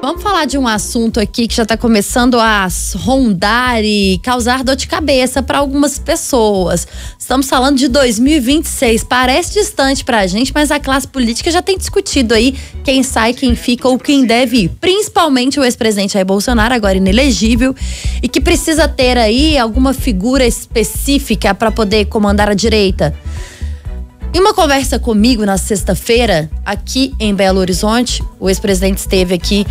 Vamos falar de um assunto aqui que já está começando a rondar e causar dor de cabeça para algumas pessoas. Estamos falando de 2026. Parece distante para a gente, mas a classe política já tem discutido aí quem sai, quem fica ou quem deve ir. Principalmente o ex-presidente Jair Bolsonaro, agora inelegível, e que precisa ter aí alguma figura específica para poder comandar a direita. Em uma conversa comigo na sexta-feira, aqui em Belo Horizonte, o ex-presidente esteve aqui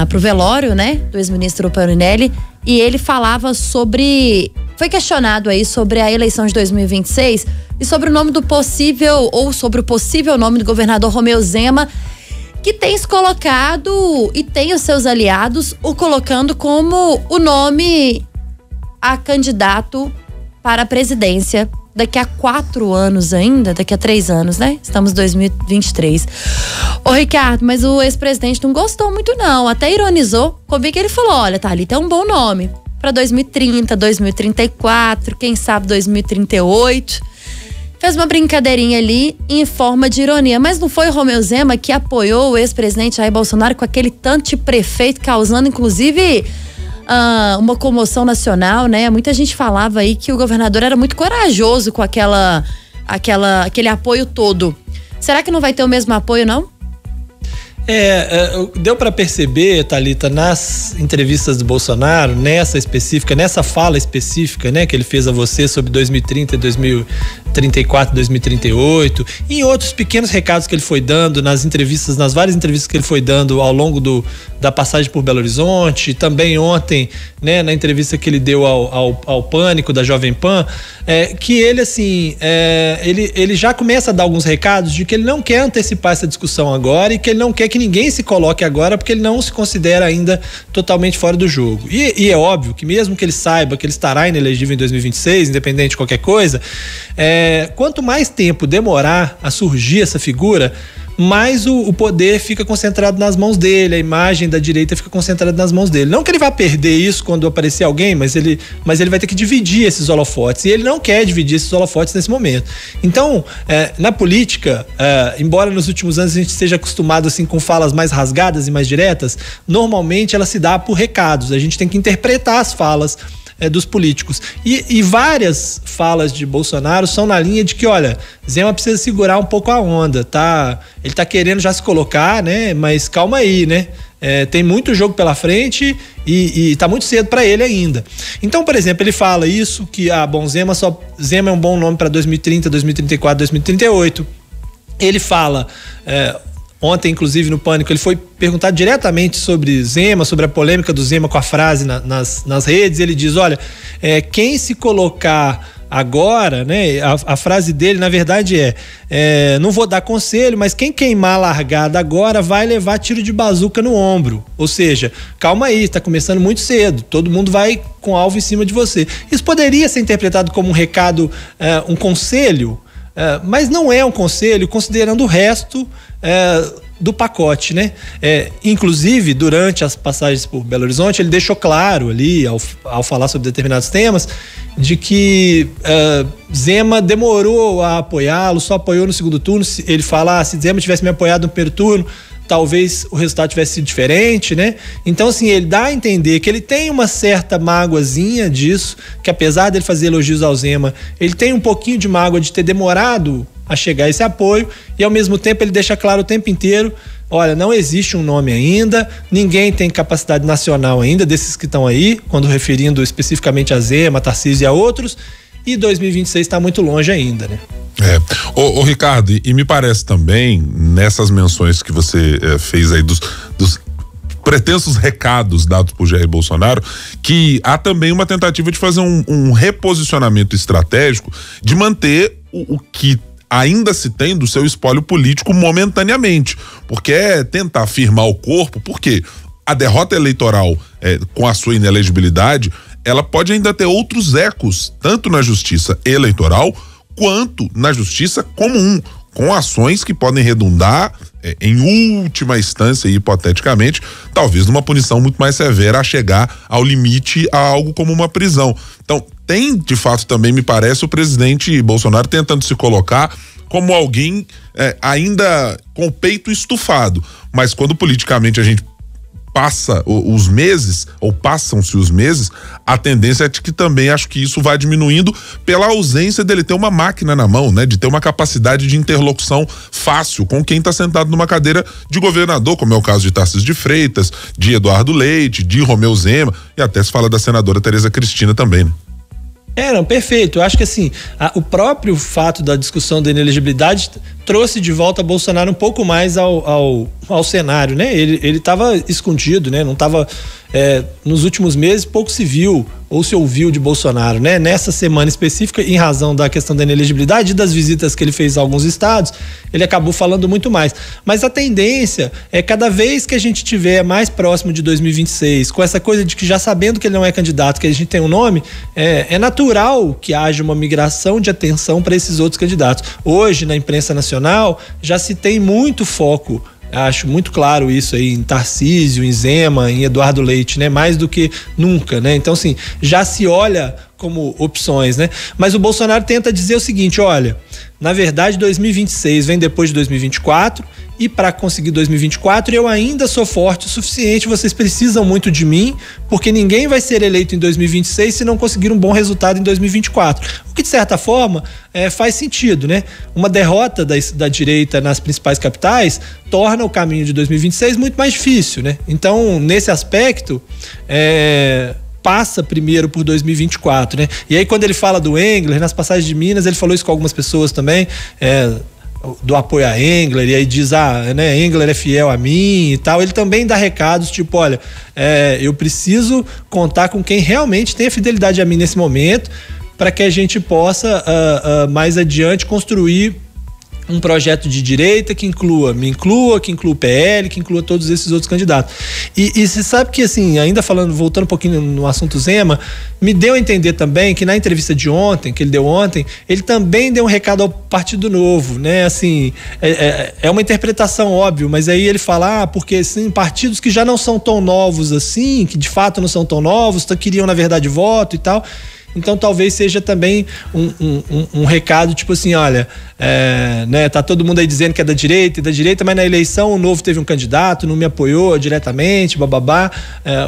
pro velório, né, do ex-ministro Parinelli, e ele falava foi questionado aí sobre a eleição de 2026 e sobre o nome sobre o possível nome do governador Romeu Zema, que tem se colocado e tem os seus aliados o colocando como o nome a candidato para a presidência daqui a 4 anos ainda, daqui a 3 anos, né? Estamos em 2023. Ô Ricardo, mas o ex-presidente não gostou muito não, até ironizou comigo, que ele falou, olha, Thalita, é um bom nome para 2030, 2034, quem sabe 2038. Fez uma brincadeirinha ali em forma de ironia, mas não foi o Romeu Zema que apoiou o ex-presidente Jair Bolsonaro com aquele tanto de prefeito, causando inclusive uma comoção nacional, né? Muita gente falava aí que o governador era muito corajoso com aquele apoio todo. Será que não vai ter o mesmo apoio, não? Deu para perceber, Thalita, nas entrevistas do Bolsonaro, nessa fala específica, né, que ele fez a você sobre 2030, 2034, 2038, e em outros pequenos recados que ele foi dando nas várias entrevistas que ele foi dando ao longo da passagem por Belo Horizonte, também ontem, né, na entrevista que ele deu ao Pânico da Jovem Pan, que ele, assim, ele já começa a dar alguns recados de que ele não quer antecipar essa discussão agora e que ele não quer que ninguém se coloque agora porque ele não se considera ainda totalmente fora do jogo. E é óbvio que mesmo que ele saiba que ele estará inelegível em 2026, independente de qualquer coisa, quanto mais tempo demorar a surgir essa figura, mais o poder fica concentrado nas mãos dele, a imagem da direita fica concentrada nas mãos dele. Não que ele vá perder isso quando aparecer alguém, mas ele vai ter que dividir esses holofotes, e ele não quer dividir esses holofotes nesse momento. Então, na política, embora nos últimos anos a gente esteja acostumado assim, com falas mais rasgadas e mais diretas, normalmente ela se dá por recados, a gente tem que interpretar as falas dos políticos. E várias falas de Bolsonaro são na linha de que, olha, Zema precisa segurar um pouco a onda, tá? Ele tá querendo já se colocar, né? Mas calma aí, né? Tem muito jogo pela frente e tá muito cedo para ele ainda. Então, por exemplo, ele fala isso, que Zema é um bom nome para 2030, 2034, 2038. Ele fala... Ontem, inclusive, no Pânico, ele foi perguntado diretamente sobre Zema, sobre a polêmica do Zema com a frase nas redes. Ele diz, olha, quem se colocar agora, né? A frase dele, na verdade, não vou dar conselho, mas quem queimar a largada agora vai levar tiro de bazuca no ombro. Ou seja, calma aí, tá começando muito cedo, todo mundo vai com alvo em cima de você. Isso poderia ser interpretado como um recado, um conselho, mas não é um conselho, considerando o resto do pacote, né? Inclusive, durante as passagens por Belo Horizonte, ele deixou claro ali, ao falar sobre determinados temas, de que Zema demorou a apoiá-lo, só apoiou no segundo turno. Ele fala, se Zema tivesse me apoiado no primeiro turno, talvez o resultado tivesse sido diferente, né? Então, assim, ele dá a entender que ele tem uma certa mágoazinha disso, que apesar dele fazer elogios ao Zema, ele tem um pouquinho de mágoa de ter demorado a chegar a esse apoio, e ao mesmo tempo ele deixa claro o tempo inteiro, olha, não existe um nome ainda, ninguém tem capacidade nacional ainda, desses que estão aí, quando referindo especificamente a Zema, a Tarcísio e a outros, e 2026 está muito longe ainda, né? Ô Ricardo, e me parece também, nessas menções que você fez aí dos pretensos recados dados por Jair Bolsonaro, que há também uma tentativa de fazer um reposicionamento estratégico, de manter o que ainda se tem do seu espólio político momentaneamente, porque é tentar firmar o corpo, porque a derrota eleitoral com a sua inelegibilidade, ela pode ainda ter outros ecos, tanto na justiça eleitoral quanto na justiça comum, com ações que podem redundar em última instância e hipoteticamente, talvez numa punição muito mais severa a chegar ao limite a algo como uma prisão. Então, tem de fato também, me parece, o presidente Bolsonaro tentando se colocar como alguém ainda com o peito estufado, mas quando politicamente a gente os meses, ou passam-se os meses, a tendência é de que também acho que isso vai diminuindo pela ausência dele ter uma máquina na mão, né? De ter uma capacidade de interlocução fácil com quem está sentado numa cadeira de governador, como é o caso de Tarcísio de Freitas, de Eduardo Leite, de Romeu Zema, e até se fala da senadora Tereza Cristina também, né? Não, perfeito. Eu acho que assim, o próprio fato da discussão da inelegibilidade trouxe de volta Bolsonaro um pouco mais ao cenário, né? Ele estava escondido, né? Não estava nos últimos meses pouco se viu ou se ouviu de Bolsonaro, né? Nessa semana específica, em razão da questão da inelegibilidade e das visitas que ele fez a alguns estados, ele acabou falando muito mais. Mas a tendência é cada vez que a gente tiver mais próximo de 2026, com essa coisa de que já sabendo que ele não é candidato, que a gente tem um nome, é natural que haja uma migração de atenção para esses outros candidatos. Hoje, na imprensa nacional, já se tem muito foco, acho muito claro isso aí, em Tarcísio, em Zema, em Eduardo Leite, né? Mais do que nunca, né? Então, assim, já se olha como opções, né? Mas o Bolsonaro tenta dizer o seguinte, olha, na verdade 2026 vem depois de 2024 e para conseguir 2024 eu ainda sou forte o suficiente, vocês precisam muito de mim, porque ninguém vai ser eleito em 2026 se não conseguir um bom resultado em 2024. O que de certa forma faz sentido, né? Uma derrota da direita nas principais capitais torna o caminho de 2026 muito mais difícil, né? Então, nesse aspecto, passa primeiro por 2024, né? E aí quando ele fala do Engler, nas passagens de Minas, ele falou isso com algumas pessoas também, do apoio a Engler, e aí diz, né, Engler é fiel a mim e tal. Ele também dá recados tipo, olha, eu preciso contar com quem realmente tem a fidelidade a mim nesse momento, para que a gente possa mais adiante construir um projeto de direita que me inclua, que inclua o PL, que inclua todos esses outros candidatos. E você sabe que, assim, ainda voltando um pouquinho no assunto Zema, me deu a entender também que na entrevista de ontem, que ele deu ontem, ele também deu um recado ao Partido Novo, né? Assim, é uma interpretação óbvia, mas aí ele fala, porque assim, partidos que já não são tão novos assim, que de fato não são tão novos, queriam na verdade voto e tal. Então talvez seja também um recado tipo assim, olha, né, tá todo mundo aí dizendo que é da direita, mas na eleição o Novo teve um candidato, não me apoiou diretamente, bababá,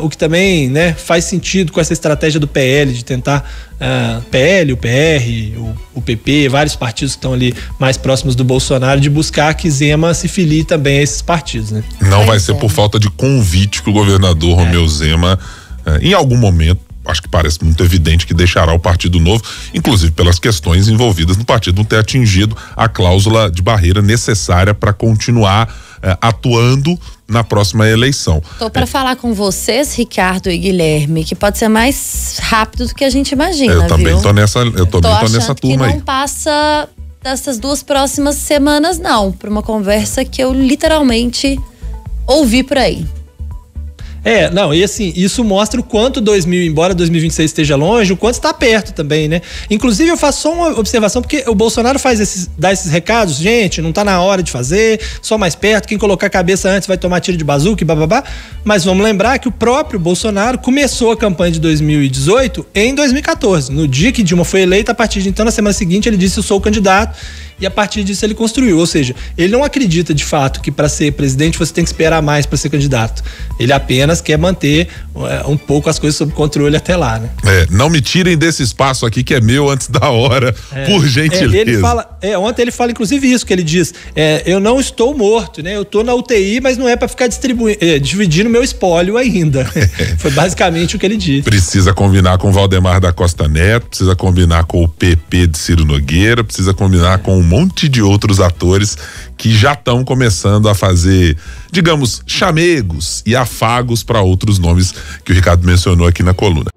o que também, né, faz sentido com essa estratégia do PL de tentar, PL, o PR, o PP, vários partidos que estão ali mais próximos do Bolsonaro, de buscar que Zema se filie também a esses partidos, né? Não vai ser por falta de convite que o governador Romeu Zema, em algum momento, acho que parece muito evidente que deixará o Partido Novo, inclusive pelas questões envolvidas no partido não ter atingido a cláusula de barreira necessária para continuar atuando na próxima eleição. Tô para falar com vocês, Ricardo e Guilherme, que pode ser mais rápido do que a gente imagina, eu também viu? tô nessa turma aí. Que não passa dessas 2 próximas semanas, não, por uma conversa que eu literalmente ouvi por aí. Não, e assim, isso mostra o quanto embora 2026 esteja longe, o quanto está perto também, né? Inclusive, eu faço só uma observação, porque o Bolsonaro dá esses recados, gente, não tá na hora de fazer, só mais perto, quem colocar a cabeça antes vai tomar tiro de bazuca e bababá, mas vamos lembrar que o próprio Bolsonaro começou a campanha de 2018 em 2014, no dia que Dilma foi eleita, a partir de então, na semana seguinte, ele disse, eu sou o candidato, e a partir disso ele construiu, ou seja, ele não acredita de fato que para ser presidente você tem que esperar mais para ser candidato, ele apenas quer manter um pouco as coisas sob controle até lá, né? Não me tirem desse espaço aqui que é meu antes da hora, por gentileza. Ele fala, ontem ele fala inclusive isso, que ele diz, eu não estou morto, né? Eu tô na UTI, mas não é para ficar dividindo meu espólio ainda. Foi basicamente o que ele disse. Precisa combinar com Valdemar da Costa Neto, precisa combinar com o PP de Ciro Nogueira, precisa combinar com um monte de outros atores que já estão começando a fazer, digamos, chamegos e afagos para outros nomes que o Ricardo mencionou aqui na coluna.